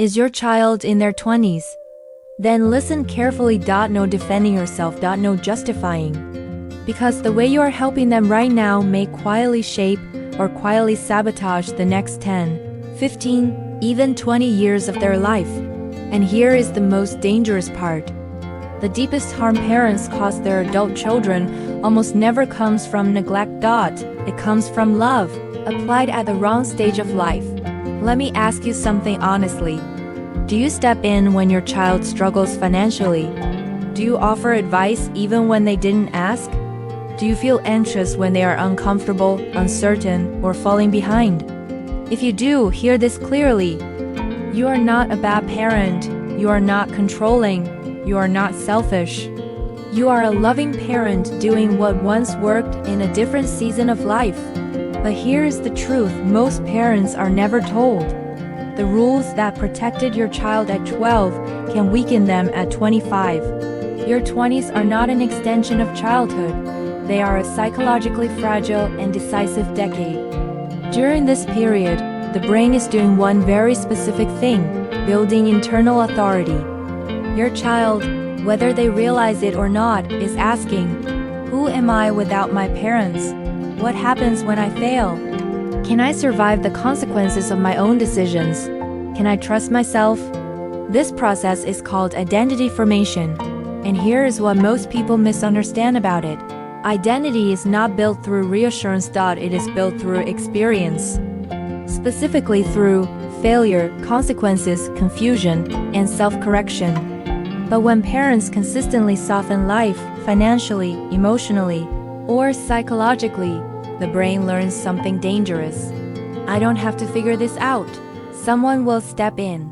Is your child in their 20s? Then listen carefully. No defending yourself. No justifying. Because the way you are helping them right now may quietly shape or quietly sabotage the next 10, 15, even 20 years of their life. And here is the most dangerous part. The deepest harm parents cause their adult children almost never comes from neglect. It comes from love, applied at the wrong stage of life. Let me ask you something honestly. Do you step in when your child struggles financially? Do you offer advice even when they didn't ask? Do you feel anxious when they are uncomfortable, uncertain, or falling behind? If you do, hear this clearly. You are not a bad parent. You are not controlling. You are not selfish. You are a loving parent doing what once worked in a different season of life. But here is the truth most parents are never told. The rules that protected your child at 12 can weaken them at 25. Your 20s are not an extension of childhood. They are a psychologically fragile and decisive decade. During this period, the brain is doing one very specific thing, building internal authority. Your child, whether they realize it or not, is asking, who am I without my parents? What happens when I fail? Can I survive the consequences of my own decisions? Can I trust myself? This process is called identity formation. And here is what most people misunderstand about it. Identity is not built through reassurance. It is built through experience. Specifically through failure, consequences, confusion, and self-correction. But when parents consistently soften life, financially, emotionally, or psychologically, the brain learns something dangerous. I don't have to figure this out. Someone will step in.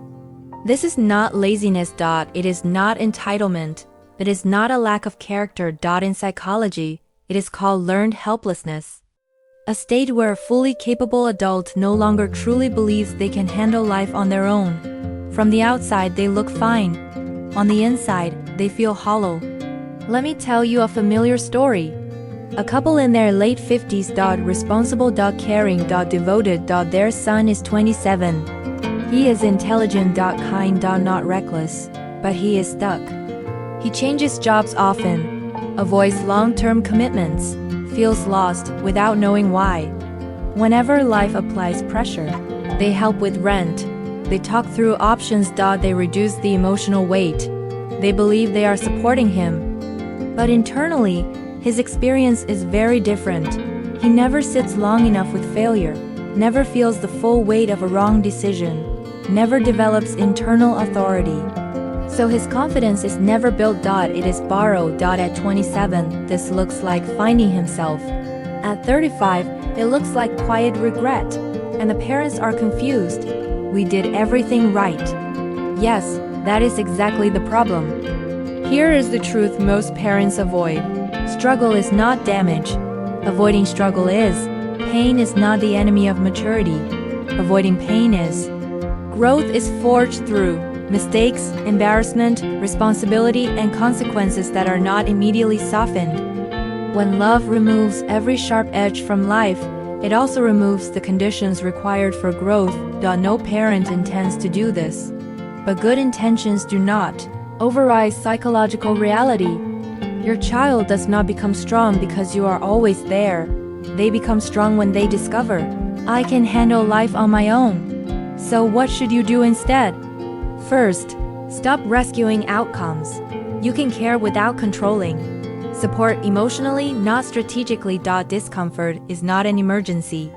This is not laziness. It is not entitlement. It is not a lack of character. In psychology, it is called learned helplessness. A state where a fully capable adult no longer truly believes they can handle life on their own. From the outside, they look fine. On the inside, they feel hollow. Let me tell you a familiar story. A couple in their late 50s. Responsible. Caring. Devoted. Their son is 27. He is intelligent. Kind. Not reckless. But he is stuck. He changes jobs often, avoids long-term commitments, feels lost without knowing why. Whenever life applies pressure, they help with rent. They talk through options. They reduce the emotional weight. They believe they are supporting him. But internally, his experience is very different. He never sits long enough with failure, never feels the full weight of a wrong decision, never develops internal authority. So his confidence is never built. It is borrowed. At 27, this looks like finding himself. At 35, it looks like quiet regret, and the parents are confused. We did everything right. Yes, that is exactly the problem. Here is the truth most parents avoid. Struggle is not damage. Avoiding struggle is. Pain is not the enemy of maturity. Avoiding pain is. Growth is forged through mistakes, embarrassment, responsibility, and consequences that are not immediately softened. When love removes every sharp edge from life, it also removes the conditions required for growth. No parent intends to do this. But good intentions do not override psychological reality. Your child does not become strong because you are always there. They become strong when they discover, I can handle life on my own. So what should you do instead? First, stop rescuing outcomes. You can care without controlling. Support emotionally, not strategically. Discomfort is not an emergency.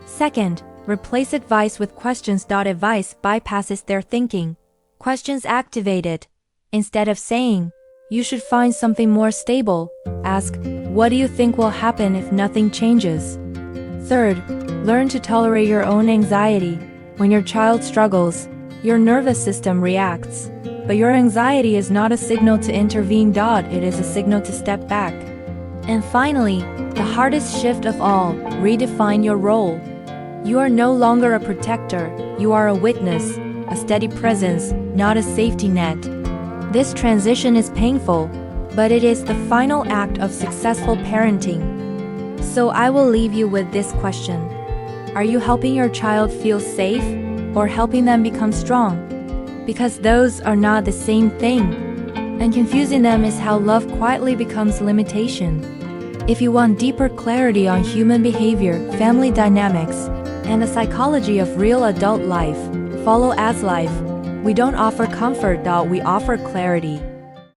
Second, replace advice with questions. Advice bypasses their thinking. Questions activate it. Instead of saying, you should find something more stable, ask, what do you think will happen if nothing changes? Third, learn to tolerate your own anxiety. When your child struggles, your nervous system reacts. But your anxiety is not a signal to intervene. It is a signal to step back. And finally, the hardest shift of all, redefine your role. You are no longer a protector, you are a witness, a steady presence, not a safety net. This transition is painful, but it is the final act of successful parenting. So I will leave you with this question. Are you helping your child feel safe, or helping them become strong? because those are not the same thing. And confusing them is how love quietly becomes limitation. If you want deeper clarity on human behavior, family dynamics, and the psychology of real adult life, follow As Life. We don't offer comfort, we offer clarity.